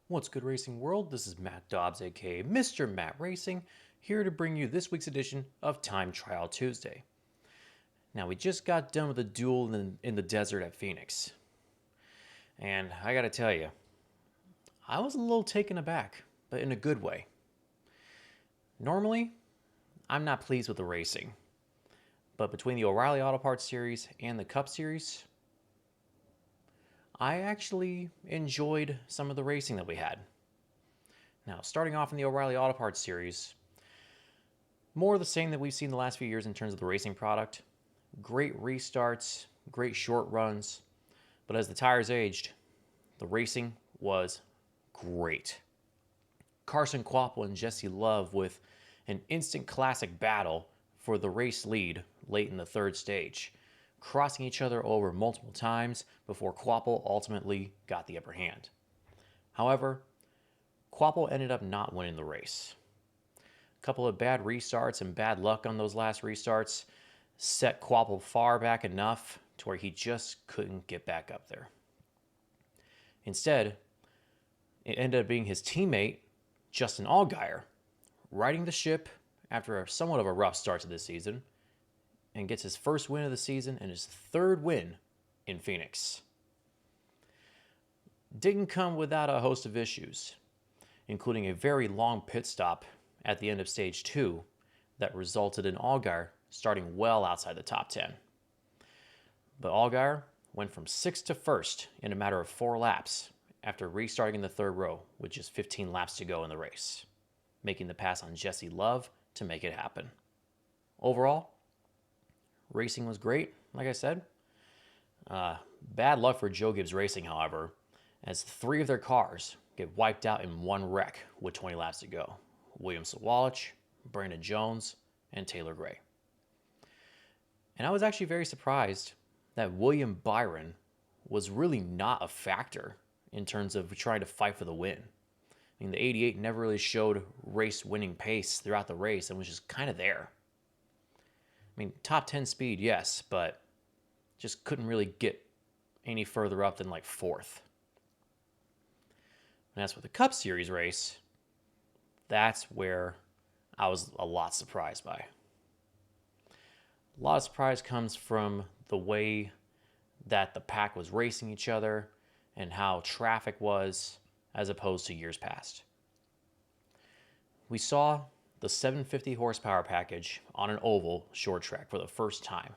What's good, racing world? This is Matt Dobbs, aka Mr. Matt Racing, here to bring you this week's edition of Time Trial Tuesday. Now, we just got done with a duel in the desert at Phoenix. And I gotta tell you, I was a little taken aback, but in a good way. Normally, I'm not pleased with the racing, but between the O'Reilly Auto Parts series and the Cup series, I actually enjoyed some of the racing that we had. Now, starting off in the O'Reilly Auto Parts series, more of the same that we've seen the last few years in terms of the racing product. Great restarts, great short runs, but as the tires aged, the racing was great. Carson Kvapil and Jesse Love with an instant classic battle for the race lead late in the third stage, crossing each other over multiple times before Kvapil ultimately got the upper hand. However, Kvapil ended up not winning the race. A couple of bad restarts and bad luck on those last restarts set Kvapil far back enough to where he just couldn't get back up there. Instead, it ended up being his teammate, Justin Allgaier, riding the ship after somewhat of a rough start to this season and gets his first win of the season and his third win in Phoenix. Didn't come without a host of issues, including a very long pit stop at the end of stage 2 that resulted in Allgaier starting well outside the top 10. But Allgaier went from 6th to 1st in a matter of 4 laps after restarting in the third row with just 15 laps to go in the race, making the pass on Jesse Love to make it happen. Overall, racing was great, like I said. Bad luck for Joe Gibbs Racing, however, as 3 of their cars get wiped out in one wreck with 20 laps to go. William Sawalich, Brandon Jones, and Taylor Gray. And I was actually very surprised that William Byron was really not a factor in terms of trying to fight for the win. I mean, the 88 never really showed race-winning pace throughout the race and was just kind of there. I mean, top 10 speed, yes, but just couldn't really get any further up than like 4th. And as for the Cup Series race, that's where I was a lot surprised by. A lot of surprise comes from the way that the pack was racing each other and how traffic was as opposed to years past. We saw the 750 horsepower package on an oval short track for the first time.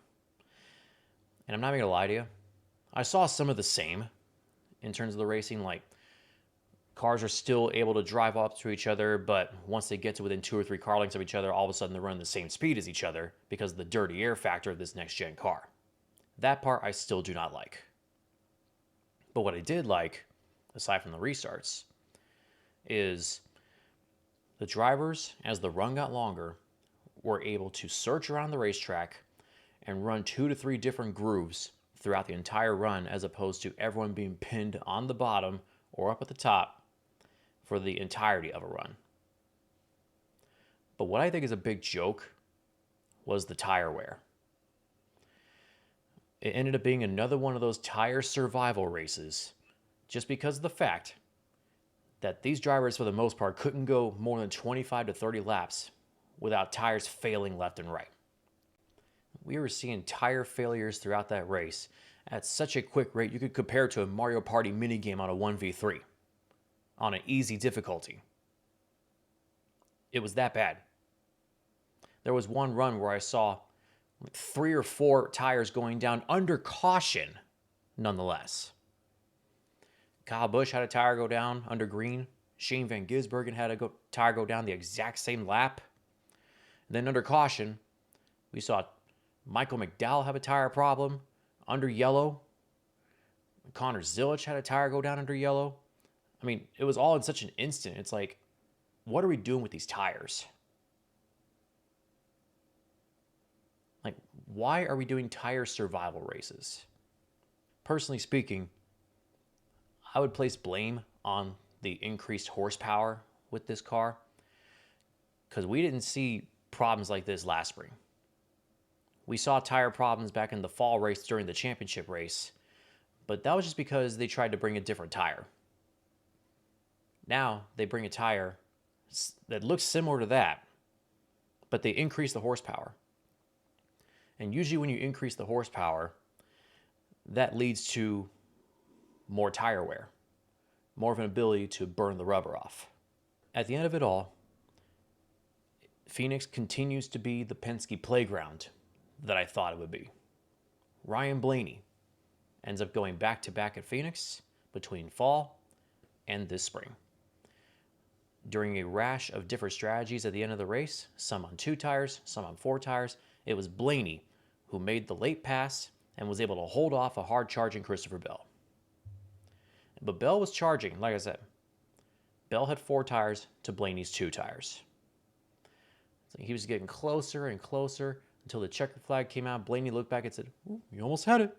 And I'm not going to lie to you, I saw some of the same in terms of the racing, like cars are still able to drive up to each other, but once they get to within 2 or 3 car lengths of each other, all of a sudden they're running the same speed as each other because of the dirty air factor of this next-gen car. That part I still do not like. But what I did like, aside from the restarts, is the drivers, as the run got longer, were able to search around the racetrack and run 2 to 3 different grooves throughout the entire run, as opposed to everyone being pinned on the bottom or up at the top for the entirety of a run. But what I think is a big joke was the tire wear. It ended up being another one of those tire survival races just because of the fact that these drivers, for the most part, couldn't go more than 25 to 30 laps without tires failing left and right. We were seeing tire failures throughout that race at such a quick rate you could compare it to a Mario Party minigame on a 1v3 on an easy difficulty. It was that bad. There was one run where I saw 3 or 4 tires going down under caution, nonetheless. Kyle Busch had a tire go down under green. Shane Van Gisbergen had a tire go down the exact same lap. And then under caution, we saw Michael McDowell have a tire problem under yellow. Connor Zilic had a tire go down under yellow. I mean, it was all in such an instant. It's like, what are we doing with these tires? Like, why are we doing tire survival races? Personally speaking, I would place blame on the increased horsepower with this car because we didn't see problems like this last spring. We saw tire problems back in the fall race during the championship race, but that was just because they tried to bring a different tire. Now they bring a tire that looks similar to that, but they increase the horsepower. And usually when you increase the horsepower, that leads to more tire wear, more of an ability to burn the rubber off. At the end of it all, Phoenix continues to be the Penske playground that I thought it would be. Ryan Blaney ends up going back to back at Phoenix between fall and this spring. During a rash of different strategies at the end of the race, some on 2 tires, some on 4 tires, it was Blaney who made the late pass and was able to hold off a hard charging Christopher Bell. But Bell was charging, like I said. Bell had 4 tires to Blaney's 2 tires. So he was getting closer and closer until the checkered flag came out. Blaney looked back and said, "You almost had it.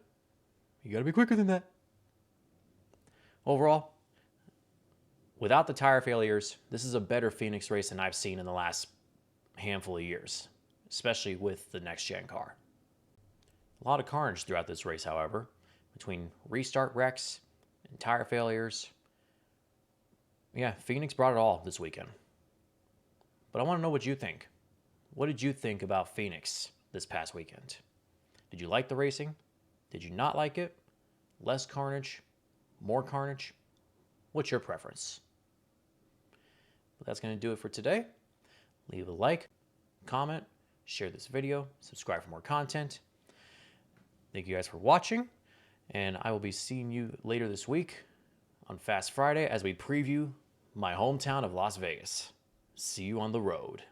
You got to be quicker than that." Overall, without the tire failures, this is a better Phoenix race than I've seen in the last handful of years, especially with the next-gen car. A lot of carnage throughout this race, however, between restart wrecks and tire failures. Yeah, Phoenix brought it all this weekend. But I want to know what you think. What did you think about Phoenix this past weekend? Did you like the racing? Did you not like it? Less carnage? More carnage? What's your preference? But that's going to do it for today. Leave a like, comment, share this video, subscribe for more content. Thank you guys for watching, and I will be seeing you later this week on Fast Friday as we preview my hometown of Las Vegas. See you on the road.